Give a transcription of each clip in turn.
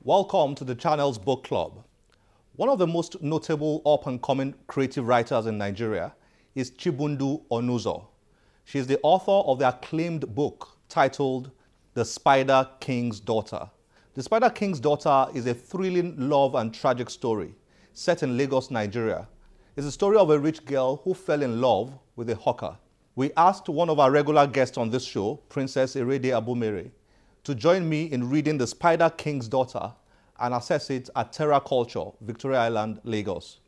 Welcome to the channel's book club. One of the most notable up-and-coming creative writers in Nigeria is Chibundu Onuzo. She is the author of the acclaimed book titled The Spider King's Daughter. The Spider King's Daughter is a thrilling love and tragic story set in Lagos, Nigeria. It's the story of a rich girl who fell in love with a hawker. We asked one of our regular guests on this show, Princess Irede Abumere, to join me in reading The Spider King's Daughter and access it at Terra Culture, Victoria Island, Lagos.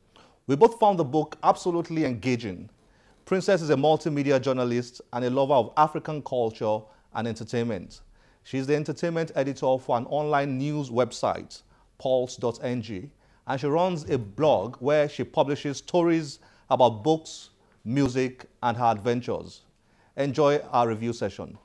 We both found the book absolutely engaging. Princess is a multimedia journalist and a lover of African culture and entertainment. She's the entertainment editor for an online news website, pulse.ng, and she runs a blog where she publishes stories about books, music, and her adventures. Enjoy our review session.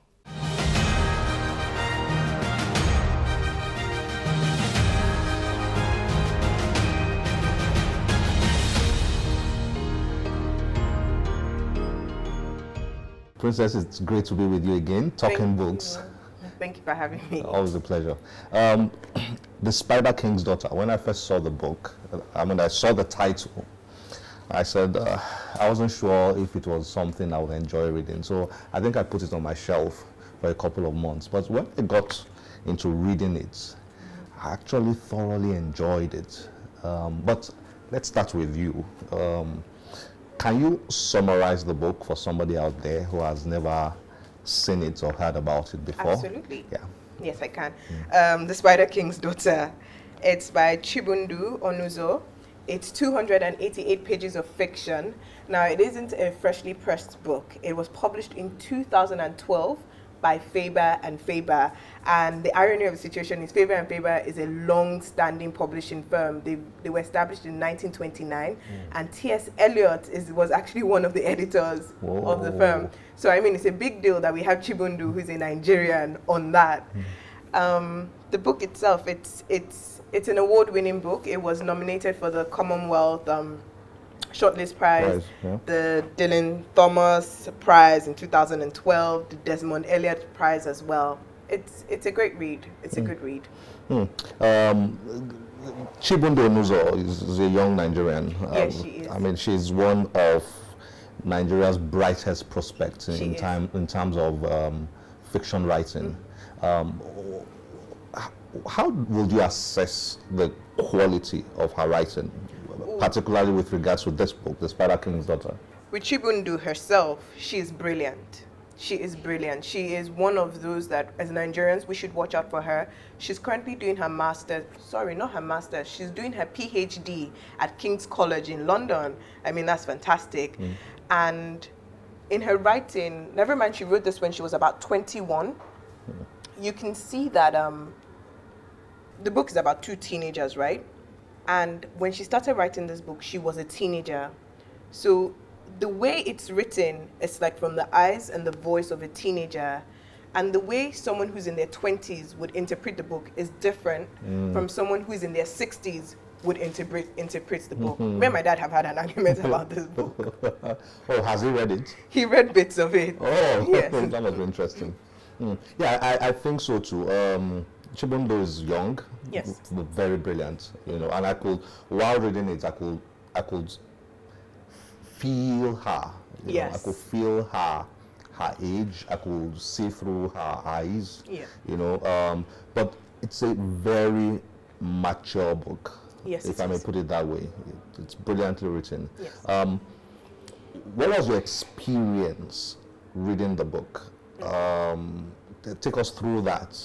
Princess, it's great to be with you again, talking books. Thank you for having me. Always a pleasure. The Spider King's Daughter, when I first saw the book, I saw the title, I said, I wasn't sure if it was something I would enjoy reading. So I think I put it on my shelf for a couple of months. But when I got into reading it, I actually thoroughly enjoyed it. But let's start with you. Can you summarize the book for somebody out there who has never seen it or heard about it before? Absolutely. Yeah. Yes, I can. The Spider King's Daughter. It's by Chibundu Onuzo. It's 288 pages of fiction. Now, it isn't a freshly pressed book. It was published in 2012 by Faber and Faber. And the irony of the situation is Faber and Faber is a long-standing publishing firm. They were established in 1929, and T.S. Eliot was actually one of the editors of the firm. So, I mean, it's a big deal that we have Chibundu, who's a Nigerian, on that. The book itself, it's an award-winning book. It was nominated for the Commonwealth Shortlist Prize, the Dylan Thomas Prize in 2012, the Desmond Elliott Prize as well. It's a great read. It's a good read. Chibundu Onuzo is a young Nigerian. Yes, she is. I mean, she's one of Nigeria's brightest prospects in terms of fiction writing. How would you assess the quality of her writing, particularly with regards to this book, The Spider King's Daughter? With Chibundu herself, she is brilliant. She is brilliant. She is one of those that, as Nigerians, we should watch out for her. She's currently doing her master's, sorry, not her master's, she's doing her PhD at King's College in London. I mean, that's fantastic. And in her writing, never mind she wrote this when she was about 21, you can see that the book is about two teenagers, right? And when she started writing this book, she was a teenager. So the way it's written, it's like from the eyes and the voice of a teenager. And the way someone who's in their 20s would interpret the book is different from someone who's in their 60s would interpret the book. Me and my dad have had an argument about this book. Oh, has he read it? He read bits of it. Oh, yes. That must be interesting. Yeah, I think so too. Chibundu is young, yes, very brilliant, you know, and I could, while reading it, I could feel her, you know, I could feel her age, I could see through her eyes, you know, but it's a very mature book, if I may put it that way. It's brilliantly written. Yes. What was your experience reading the book? Take us through that.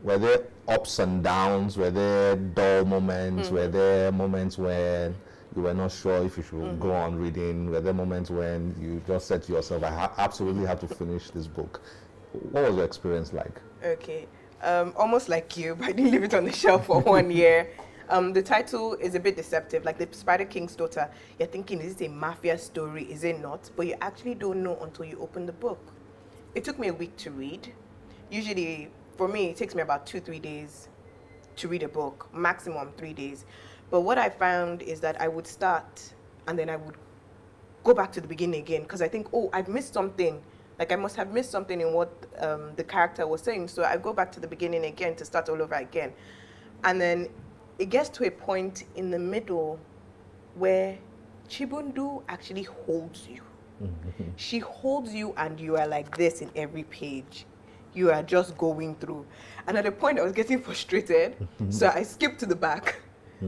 Were there ups and downs? Were there dull moments? Were there moments when you were not sure if you should go on reading? Were there moments when you just said to yourself, I absolutely have to finish this book? What was your experience like? Okay, almost like you, but I didn't leave it on the shelf for 1 year. The title is a bit deceptive, like The Spider King's Daughter. You're thinking, is it a mafia story? Is it not? But you actually don't know until you open the book. It took me a week to read. Usually, for me, it takes me about 2-3 days to read a book, maximum 3 days. But what I found is that I would start and then I would go back to the beginning again because I think, oh, I've missed something. Like I must have missed something in what the character was saying. So I go back to the beginning again to start all over again. And then it gets to a point in the middle where Chibundu actually holds you. She holds you and you are like this in every page. You are just going through. And at a point I was getting frustrated, so I skipped to the back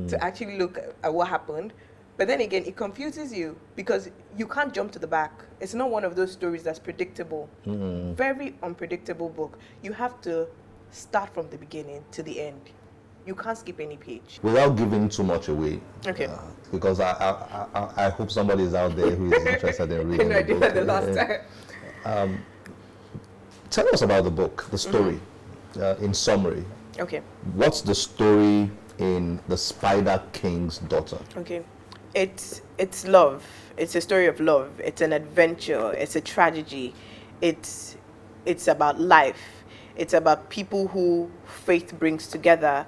to actually look at what happened. But then again, it confuses you because you can't jump to the back. It's not one of those stories that's predictable. Very unpredictable book. You have to start from the beginning to the end. You can't skip any page. Without giving too much away, okay? Because I hope somebody is out there who is interested in reading. I did that the last time. Tell us about the book, the story, in summary. Okay. What's the story in The Spider King's Daughter? Okay, it's love. It's a story of love. It's an adventure. It's a tragedy. It's about life. It's about people who faith brings together.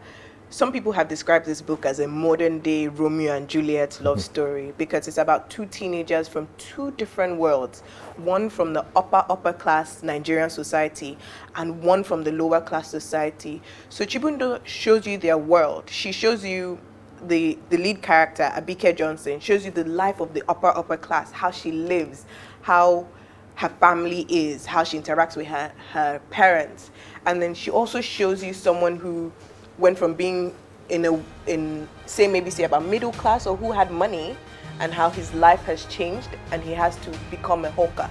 Some people have described this book as a modern-day Romeo and Juliet love story because it's about two teenagers from two different worlds, one from the upper class Nigerian society and one from the lower class society. So Chibundu shows you their world. She shows you the lead character, Abike Johnson, shows you the life of the upper class, how she lives, how her family is, how she interacts with her parents. And then she also shows you someone who went from being say about middle class or who had money and how his life has changed and he has to become a hawker.